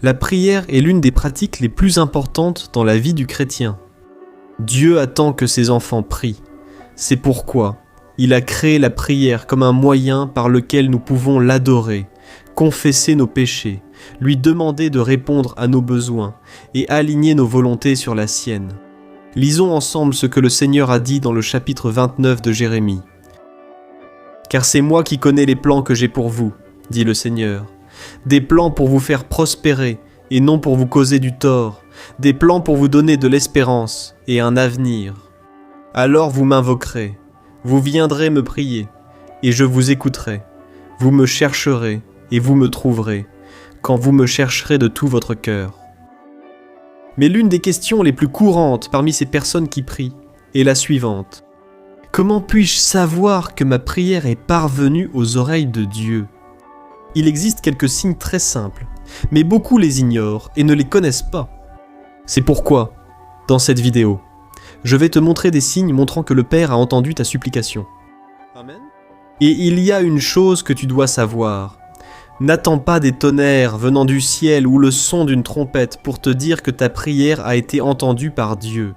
La prière est l'une des pratiques les plus importantes dans la vie du chrétien. Dieu attend que ses enfants prient. C'est pourquoi il a créé la prière comme un moyen par lequel nous pouvons l'adorer, confesser nos péchés, lui demander de répondre à nos besoins et aligner nos volontés sur la sienne. Lisons ensemble ce que le Seigneur a dit dans le chapitre 29 de Jérémie. « Car c'est moi qui connais les plans que j'ai pour vous, dit le Seigneur, des plans pour vous faire prospérer et non pour vous causer du tort, des plans pour vous donner de l'espérance et un avenir. Alors vous m'invoquerez, vous viendrez me prier, et je vous écouterai. Vous me chercherez et vous me trouverez, quand vous me chercherez de tout votre cœur. » Mais l'une des questions les plus courantes parmi ces personnes qui prient est la suivante. Comment puis-je savoir que ma prière est parvenue aux oreilles de Dieu ? Il existe quelques signes très simples, mais beaucoup les ignorent et ne les connaissent pas. C'est pourquoi, dans cette vidéo, je vais te montrer des signes montrant que le Père a entendu ta supplication. Amen. Et il y a une chose que tu dois savoir. N'attends pas des tonnerres venant du ciel ou le son d'une trompette pour te dire que ta prière a été entendue par Dieu.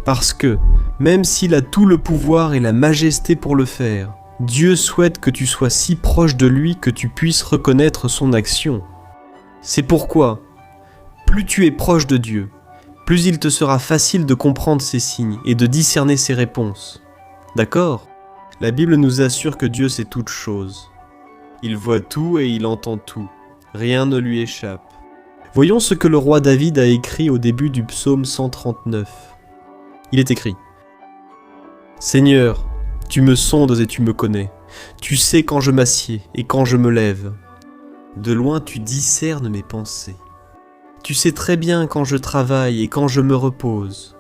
Parce que, même s'il a tout le pouvoir et la majesté pour le faire, Dieu souhaite que tu sois si proche de lui que tu puisses reconnaître son action. C'est pourquoi, plus tu es proche de Dieu, plus il te sera facile de comprendre ses signes et de discerner ses réponses. D'accord ? La Bible nous assure que Dieu sait toutes choses. Il voit tout et il entend tout. Rien ne lui échappe. Voyons ce que le roi David a écrit au début du psaume 139. Il est écrit « Seigneur, tu me sondes et tu me connais. Tu sais quand je m'assieds et quand je me lève. De loin tu discernes mes pensées. Tu sais très bien quand je travaille et quand je me repose.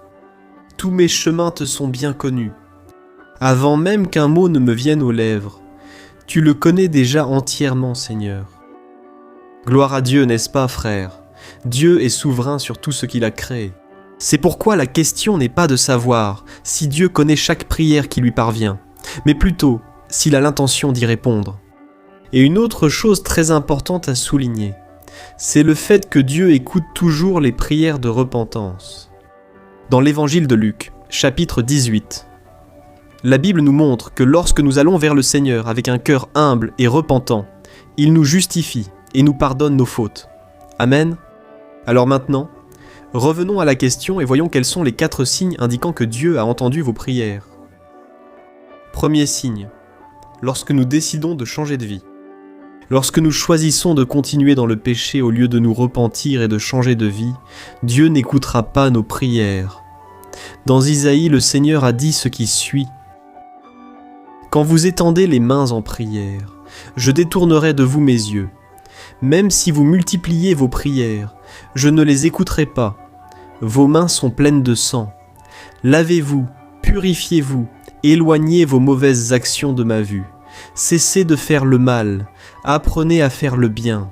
Tous mes chemins te sont bien connus. Avant même qu'un mot ne me vienne aux lèvres, tu le connais déjà entièrement, Seigneur. Gloire à Dieu, n'est-ce pas, frère ? Dieu est souverain sur tout ce qu'il a créé. C'est pourquoi la question n'est pas de savoir si Dieu connaît chaque prière qui lui parvient, mais plutôt s'il a l'intention d'y répondre. Et une autre chose très importante à souligner, c'est le fait que Dieu écoute toujours les prières de repentance. Dans l'évangile de Luc, chapitre 18, la Bible nous montre que lorsque nous allons vers le Seigneur avec un cœur humble et repentant, il nous justifie et nous pardonne nos fautes. Amen. Alors maintenant, revenons à la question et voyons quels sont les 4 signes indiquant que Dieu a entendu vos prières. Premier signe, lorsque nous décidons de changer de vie. Lorsque nous choisissons de continuer dans le péché au lieu de nous repentir et de changer de vie, Dieu n'écoutera pas nos prières. Dans Isaïe, le Seigneur a dit ce qui suit. « Quand vous étendez les mains en prière, je détournerai de vous mes yeux. Même si vous multipliez vos prières, je ne les écouterai pas. Vos mains sont pleines de sang. Lavez-vous, purifiez-vous, éloignez vos mauvaises actions de ma vue. Cessez de faire le mal, apprenez à faire le bien. »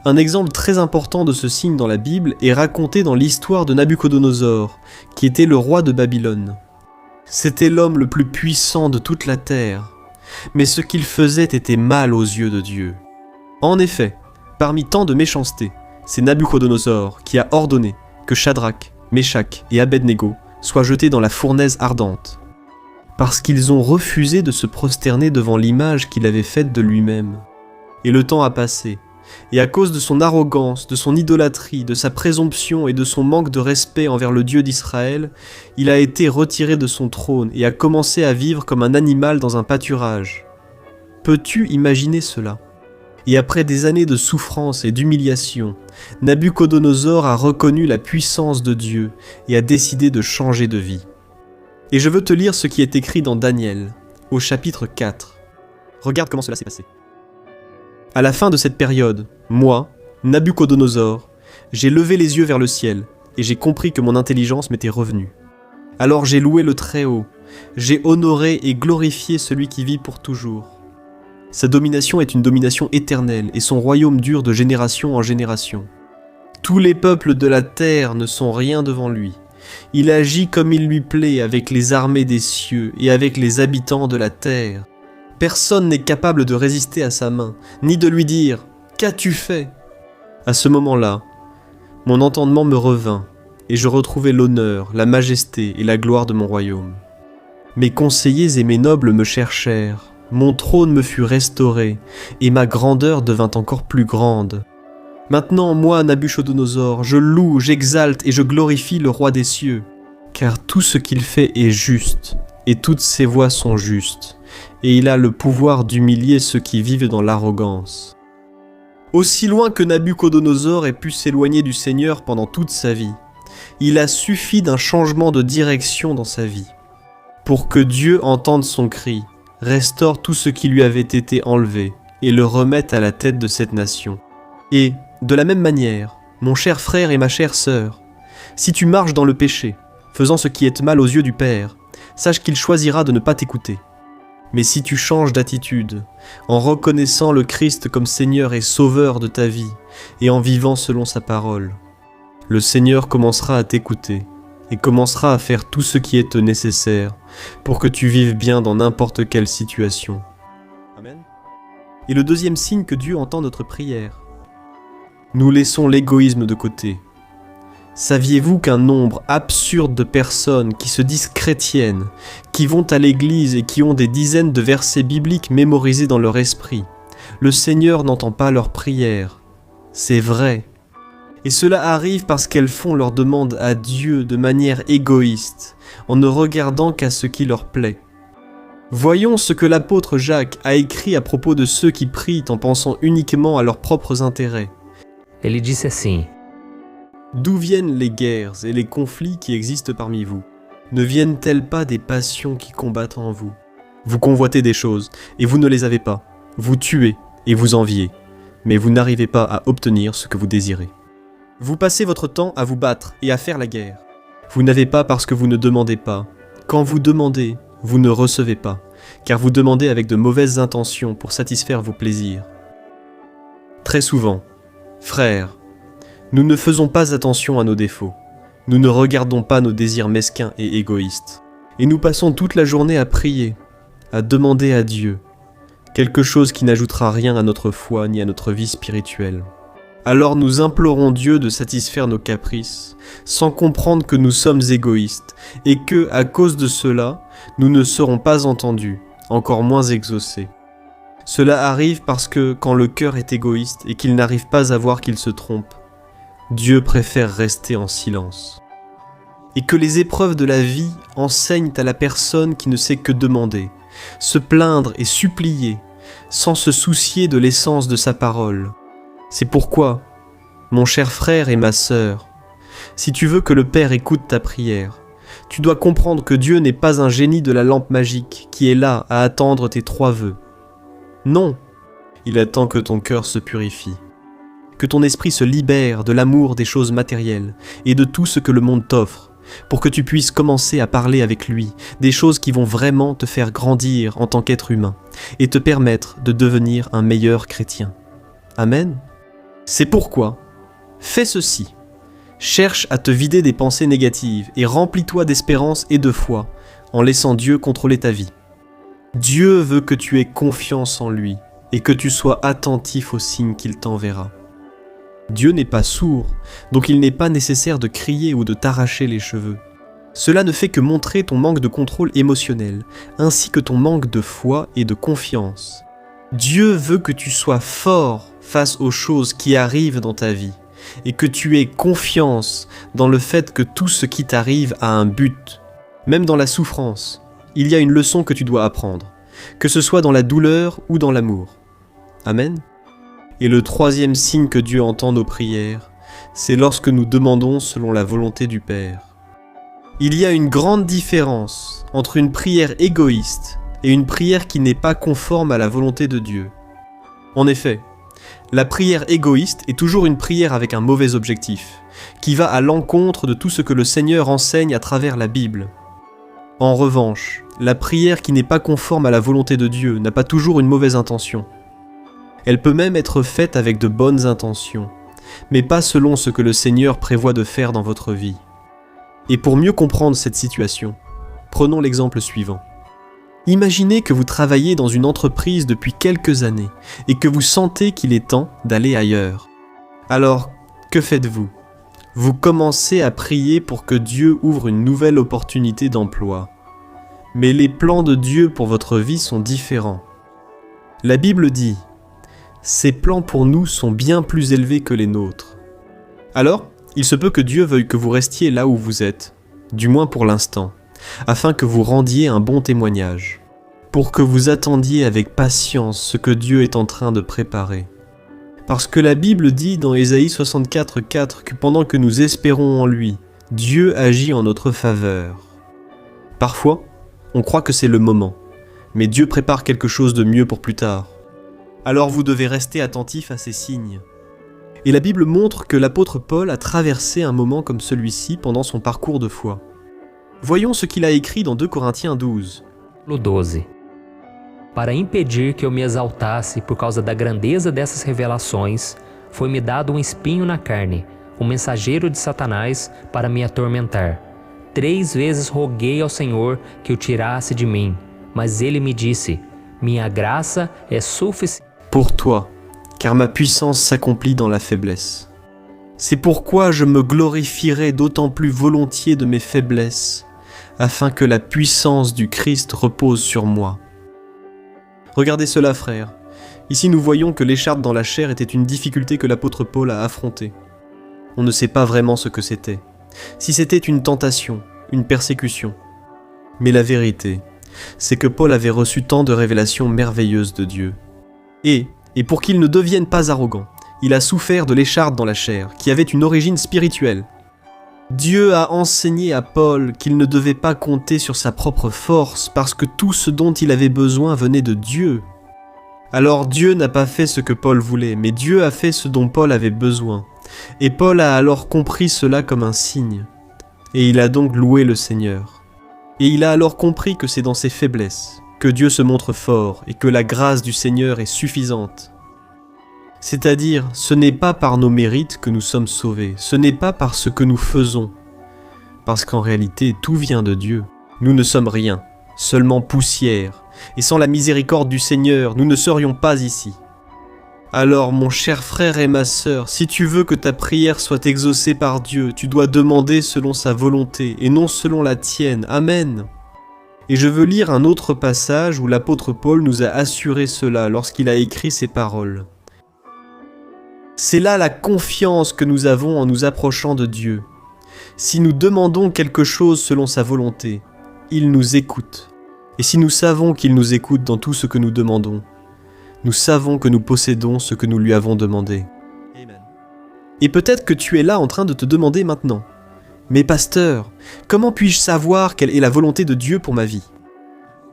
Un exemple très important de ce signe dans la Bible est raconté dans l'histoire de Nabuchodonosor, qui était le roi de Babylone. C'était l'homme le plus puissant de toute la terre, mais ce qu'il faisait était mal aux yeux de Dieu. En effet, parmi tant de méchanceté, c'est Nabuchodonosor qui a ordonné que Shadrach, Meshach et Abednego soient jetés dans la fournaise ardente, parce qu'ils ont refusé de se prosterner devant l'image qu'il avait faite de lui-même. Et le temps a passé, et à cause de son arrogance, de son idolâtrie, de sa présomption et de son manque de respect envers le Dieu d'Israël, il a été retiré de son trône et a commencé à vivre comme un animal dans un pâturage. Peux-tu imaginer cela ? Et après des années de souffrance et d'humiliation, Nabuchodonosor a reconnu la puissance de Dieu et a décidé de changer de vie. Et je veux te lire ce qui est écrit dans Daniel, au chapitre 4. Regarde comment cela s'est passé. À la fin de cette période, moi, Nabuchodonosor, j'ai levé les yeux vers le ciel et j'ai compris que mon intelligence m'était revenue. Alors j'ai loué le Très-Haut, j'ai honoré et glorifié celui qui vit pour toujours. Sa domination est une domination éternelle et son royaume dure de génération en génération. Tous les peuples de la terre ne sont rien devant lui. Il agit comme il lui plaît avec les armées des cieux et avec les habitants de la terre. Personne n'est capable de résister à sa main, ni de lui dire « Qu'as-tu fait ?» À ce moment-là, mon entendement me revint, et je retrouvai l'honneur, la majesté et la gloire de mon royaume. Mes conseillers et mes nobles me cherchèrent, mon trône me fut restauré, et ma grandeur devint encore plus grande. Maintenant, moi, Nabuchodonosor, je loue, j'exalte et je glorifie le roi des cieux, car tout ce qu'il fait est juste, et toutes ses voies sont justes, et il a le pouvoir d'humilier ceux qui vivent dans l'arrogance. Aussi loin que Nabuchodonosor ait pu s'éloigner du Seigneur pendant toute sa vie, il a suffi d'un changement de direction dans sa vie, pour que Dieu entende son cri, restaure tout ce qui lui avait été enlevé, et le remette à la tête de cette nation. Et, de la même manière, mon cher frère et ma chère sœur, si tu marches dans le péché, faisant ce qui est mal aux yeux du Père, sache qu'il choisira de ne pas t'écouter. Mais si tu changes d'attitude, en reconnaissant le Christ comme Seigneur et Sauveur de ta vie, et en vivant selon sa parole, le Seigneur commencera à t'écouter, et commencera à faire tout ce qui est nécessaire pour que tu vives bien dans n'importe quelle situation. Amen. Et le deuxième signe que Dieu entend notre prière. Nous laissons l'égoïsme de côté. Saviez-vous qu'un nombre absurde de personnes qui se disent chrétiennes, qui vont à l'église et qui ont des dizaines de versets bibliques mémorisés dans leur esprit, le Seigneur n'entend pas leurs prières? C'est vrai. Et cela arrive parce qu'elles font leurs demandes à Dieu de manière égoïste, en ne regardant qu'à ce qui leur plaît. Voyons ce que l'apôtre Jacques a écrit à propos de ceux qui prient en pensant uniquement à leurs propres intérêts. Ele disse assim: D'où viennent les guerres et les conflits qui existent parmi vous? Ne viennent-elles pas des passions qui combattent en vous? Vous convoitez des choses, et vous ne les avez pas. Vous tuez, et vous enviez, mais vous n'arrivez pas à obtenir ce que vous désirez. Vous passez votre temps à vous battre et à faire la guerre. Vous n'avez pas parce que vous ne demandez pas. Quand vous demandez, vous ne recevez pas, car vous demandez avec de mauvaises intentions pour satisfaire vos plaisirs. Très souvent, frères, nous ne faisons pas attention à nos défauts. Nous ne regardons pas nos désirs mesquins et égoïstes. Et nous passons toute la journée à prier, à demander à Dieu, quelque chose qui n'ajoutera rien à notre foi ni à notre vie spirituelle. Alors nous implorons Dieu de satisfaire nos caprices, sans comprendre que nous sommes égoïstes, et que, à cause de cela, nous ne serons pas entendus, encore moins exaucés. Cela arrive parce que, quand le cœur est égoïste et qu'il n'arrive pas à voir qu'il se trompe, Dieu préfère rester en silence. Et que les épreuves de la vie enseignent à la personne qui ne sait que demander, se plaindre et supplier, sans se soucier de l'essence de sa parole. C'est pourquoi, mon cher frère et ma sœur, si tu veux que le Père écoute ta prière, tu dois comprendre que Dieu n'est pas un génie de la lampe magique qui est là à attendre tes 3 vœux. Non, il attend que ton cœur se purifie, que ton esprit se libère de l'amour des choses matérielles et de tout ce que le monde t'offre, pour que tu puisses commencer à parler avec lui des choses qui vont vraiment te faire grandir en tant qu'être humain et te permettre de devenir un meilleur chrétien. Amen. C'est pourquoi, fais ceci. Cherche à te vider des pensées négatives et remplis-toi d'espérance et de foi en laissant Dieu contrôler ta vie. Dieu veut que tu aies confiance en lui et que tu sois attentif aux signes qu'il t'enverra. Dieu n'est pas sourd, donc il n'est pas nécessaire de crier ou de t'arracher les cheveux. Cela ne fait que montrer ton manque de contrôle émotionnel, ainsi que ton manque de foi et de confiance. Dieu veut que tu sois fort face aux choses qui arrivent dans ta vie, et que tu aies confiance dans le fait que tout ce qui t'arrive a un but. Même dans la souffrance, il y a une leçon que tu dois apprendre, que ce soit dans la douleur ou dans l'amour. Amen. Et le 3e signe que Dieu entend nos prières, c'est lorsque nous demandons selon la volonté du Père. Il y a une grande différence entre une prière égoïste et une prière qui n'est pas conforme à la volonté de Dieu. En effet, la prière égoïste est toujours une prière avec un mauvais objectif, qui va à l'encontre de tout ce que le Seigneur enseigne à travers la Bible. En revanche, la prière qui n'est pas conforme à la volonté de Dieu n'a pas toujours une mauvaise intention. Elle peut même être faite avec de bonnes intentions, mais pas selon ce que le Seigneur prévoit de faire dans votre vie. Et pour mieux comprendre cette situation, prenons l'exemple suivant. Imaginez que vous travaillez dans une entreprise depuis quelques années et que vous sentez qu'il est temps d'aller ailleurs. Alors, que faites-vous? Vous commencez à prier pour que Dieu ouvre une nouvelle opportunité d'emploi. Mais les plans de Dieu pour votre vie sont différents. La Bible dit « Ses plans pour nous sont bien plus élevés que les nôtres ». Alors, il se peut que Dieu veuille que vous restiez là où vous êtes, du moins pour l'instant, afin que vous rendiez un bon témoignage, pour que vous attendiez avec patience ce que Dieu est en train de préparer. Parce que la Bible dit dans Ésaïe 64,4 que pendant que nous espérons en lui, Dieu agit en notre faveur. Parfois, on croit que c'est le moment, mais Dieu prépare quelque chose de mieux pour plus tard. Alors vous devez rester attentif à ces signes. Et la Bible montre que l'apôtre Paul a traversé un moment comme celui-ci pendant son parcours de foi. Voyons ce qu'il a écrit dans 2 Corinthiens 12. 12. Para impedir que eu me exaltasse por causa da grandeza dessas revelações, foi-me dado espinho na carne, mensageiro de Satanás para me atormentar. 3 vezes roguei ao Senhor que o tirasse de mim, mas ele me disse, minha graça é suficiente. Pour toi, car ma puissance s'accomplit dans la faiblesse. C'est pourquoi je me glorifierai d'autant plus volontiers de mes faiblesses, afin que la puissance du Christ repose sur moi. Regardez cela, frères. Ici nous voyons que l'écharpe dans la chair était une difficulté que l'apôtre Paul a affrontée. On ne sait pas vraiment ce que c'était. Si c'était une tentation, une persécution. Mais la vérité, c'est que Paul avait reçu tant de révélations merveilleuses de Dieu. Et pour qu'il ne devienne pas arrogant, il a souffert de l'écharpe dans la chair, qui avait une origine spirituelle. Dieu a enseigné à Paul qu'il ne devait pas compter sur sa propre force parce que tout ce dont il avait besoin venait de Dieu. Alors Dieu n'a pas fait ce que Paul voulait, mais Dieu a fait ce dont Paul avait besoin. Et Paul a alors compris cela comme un signe. Et il a donc loué le Seigneur. Et il a alors compris que c'est dans ses faiblesses que Dieu se montre fort et que la grâce du Seigneur est suffisante. C'est-à-dire, ce n'est pas par nos mérites que nous sommes sauvés, ce n'est pas par ce que nous faisons, parce qu'en réalité, tout vient de Dieu. Nous ne sommes rien, seulement poussière, et sans la miséricorde du Seigneur, nous ne serions pas ici. Alors, mon cher frère et ma sœur, si tu veux que ta prière soit exaucée par Dieu, tu dois demander selon sa volonté, et non selon la tienne. Amen. Et je veux lire un autre passage où l'apôtre Paul nous a assuré cela lorsqu'il a écrit ces paroles. C'est là la confiance que nous avons en nous approchant de Dieu. Si nous demandons quelque chose selon sa volonté, il nous écoute. Et si nous savons qu'il nous écoute dans tout ce que nous demandons, nous savons que nous possédons ce que nous lui avons demandé. Amen. Et peut-être que tu es là en train de te demander maintenant, « Mais pasteur, comment puis-je savoir quelle est la volonté de Dieu pour ma vie ?»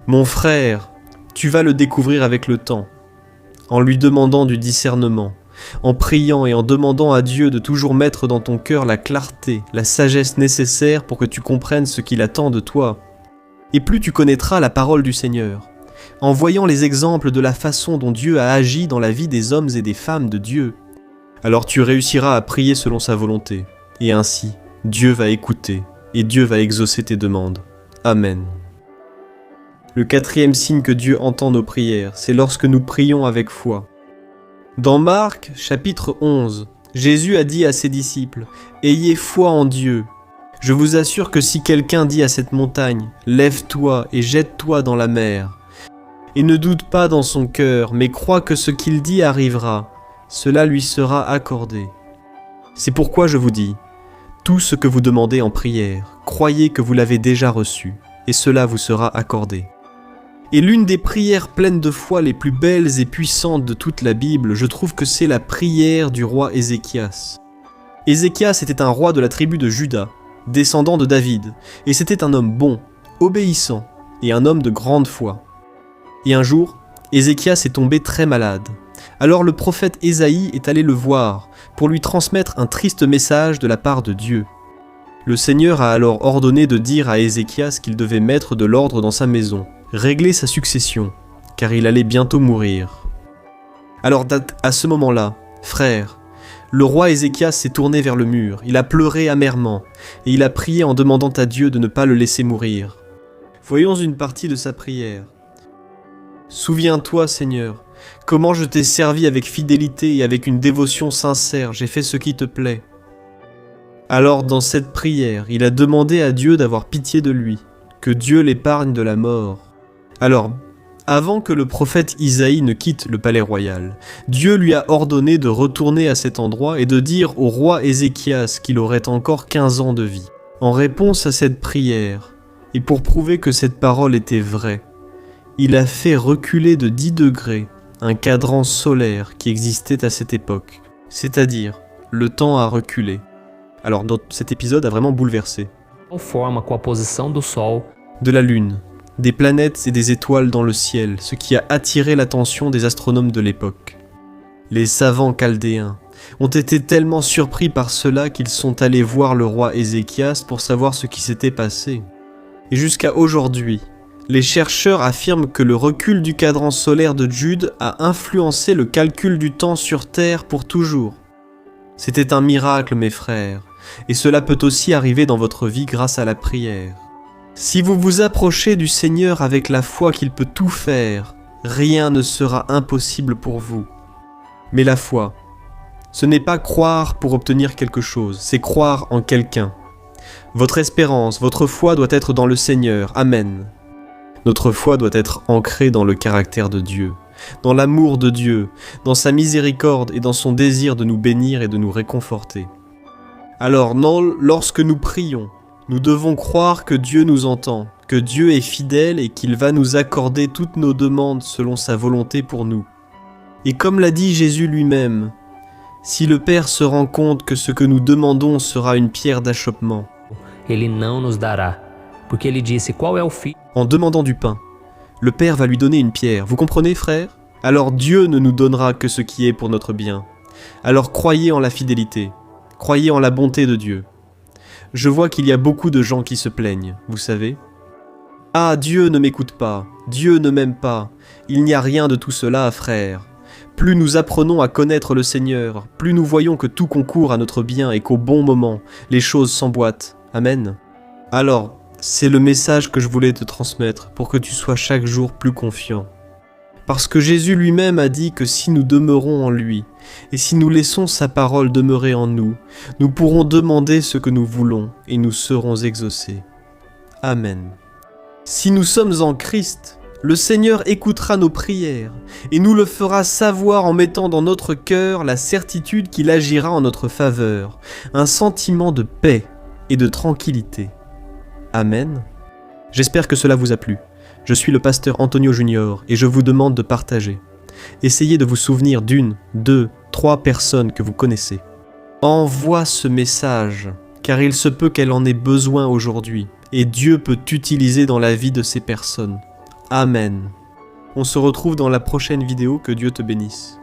Mon frère, tu vas le découvrir avec le temps, en lui demandant du discernement, en priant et en demandant à Dieu de toujours mettre dans ton cœur la clarté, la sagesse nécessaire pour que tu comprennes ce qu'il attend de toi. Et plus tu connaîtras la parole du Seigneur, en voyant les exemples de la façon dont Dieu a agi dans la vie des hommes et des femmes de Dieu, alors tu réussiras à prier selon sa volonté, et ainsi, Dieu va écouter, et Dieu va exaucer tes demandes. Amen. Le 4e signe que Dieu entend nos prières, c'est lorsque nous prions avec foi. Dans Marc, chapitre 11, Jésus a dit à ses disciples « Ayez foi en Dieu. Je vous assure que si quelqu'un dit à cette montagne « Lève-toi et jette-toi dans la mer », et ne doute pas dans son cœur, mais croit que ce qu'il dit arrivera, cela lui sera accordé. C'est pourquoi je vous dis, tout ce que vous demandez en prière, croyez que vous l'avez déjà reçu, et cela vous sera accordé. Et l'une des prières pleines de foi les plus belles et puissantes de toute la Bible, je trouve que c'est la prière du roi Ézéchias. Ézéchias était un roi de la tribu de Juda, descendant de David, et c'était un homme bon, obéissant, et un homme de grande foi. Et un jour, Ézéchias est tombé très malade. Alors le prophète Ésaïe est allé le voir, pour lui transmettre un triste message de la part de Dieu. Le Seigneur a alors ordonné de dire à Ézéchias qu'il devait mettre de l'ordre dans sa maison, régler sa succession, car il allait bientôt mourir. Alors à ce moment-là, frère, le roi Ézéchias s'est tourné vers le mur, il a pleuré amèrement, et il a prié en demandant à Dieu de ne pas le laisser mourir. Voyons une partie de sa prière. « Souviens-toi, Seigneur, Comment je t'ai servi avec fidélité et avec une dévotion sincère, j'ai fait ce qui te plaît. » Alors dans cette prière, il a demandé à Dieu d'avoir pitié de lui, que Dieu l'épargne de la mort. Alors, avant que le prophète Isaïe ne quitte le palais royal, Dieu lui a ordonné de retourner à cet endroit et de dire au roi Ézéchias qu'il aurait encore 15 ans de vie. En réponse à cette prière, et pour prouver que cette parole était vraie, il a fait reculer de 10 degrés un cadran solaire qui existait à cette époque. C'est-à-dire, le temps a reculé. Alors, cet épisode a vraiment bouleversé. Forma com a posição do Sol, De la Lune, des planètes et des étoiles dans le ciel, ce qui a attiré l'attention des astronomes de l'époque. Les savants chaldéens ont été tellement surpris par cela qu'ils sont allés voir le roi Ézéchias pour savoir ce qui s'était passé. Et jusqu'à aujourd'hui, les chercheurs affirment que le recul du cadran solaire de Jude a influencé le calcul du temps sur Terre pour toujours. C'était un miracle, mes frères, et cela peut aussi arriver dans votre vie grâce à la prière. Si vous vous approchez du Seigneur avec la foi qu'il peut tout faire, rien ne sera impossible pour vous. Mais la foi, ce n'est pas croire pour obtenir quelque chose, c'est croire en quelqu'un. Votre espérance, votre foi doit être dans le Seigneur. Amen. Notre foi doit être ancrée dans le caractère de Dieu, dans l'amour de Dieu, dans sa miséricorde et dans son désir de nous bénir et de nous réconforter. Alors, lorsque nous prions, nous devons croire que Dieu nous entend, que Dieu est fidèle et qu'il va nous accorder toutes nos demandes selon sa volonté pour nous. Et comme l'a dit Jésus lui-même, si le Père se rend compte que ce que nous demandons sera une pierre d'achoppement, ele não nos dará, porque ele disse: qual é o filho? En demandant du pain, le Père va lui donner une pierre. Vous comprenez, frères? Alors Dieu ne nous donnera que ce qui est pour notre bien. Alors croyez en la fidélité, croyez en la bonté de Dieu. Je vois qu'il y a beaucoup de gens qui se plaignent, vous savez. Ah, Dieu ne m'écoute pas, Dieu ne m'aime pas. Il n'y a rien de tout cela, frères. Plus nous apprenons à connaître le Seigneur, plus nous voyons que tout concourt à notre bien et qu'au bon moment, les choses s'emboîtent. Amen. Alors, c'est le message que je voulais te transmettre pour que tu sois chaque jour plus confiant. Parce que Jésus lui-même a dit que si nous demeurons en lui, et si nous laissons sa parole demeurer en nous, nous pourrons demander ce que nous voulons et nous serons exaucés. Amen. Si nous sommes en Christ, le Seigneur écoutera nos prières et nous le fera savoir en mettant dans notre cœur la certitude qu'il agira en notre faveur, un sentiment de paix et de tranquillité. Amen. J'espère que cela vous a plu. Je suis le pasteur Antonio Junior et je vous demande de partager. Essayez de vous souvenir d'une, 2, 3 personnes que vous connaissez. Envoie ce message, car il se peut qu'elle en ait besoin aujourd'hui, et Dieu peut t'utiliser dans la vie de ces personnes. Amen. On se retrouve dans la prochaine vidéo, que Dieu te bénisse.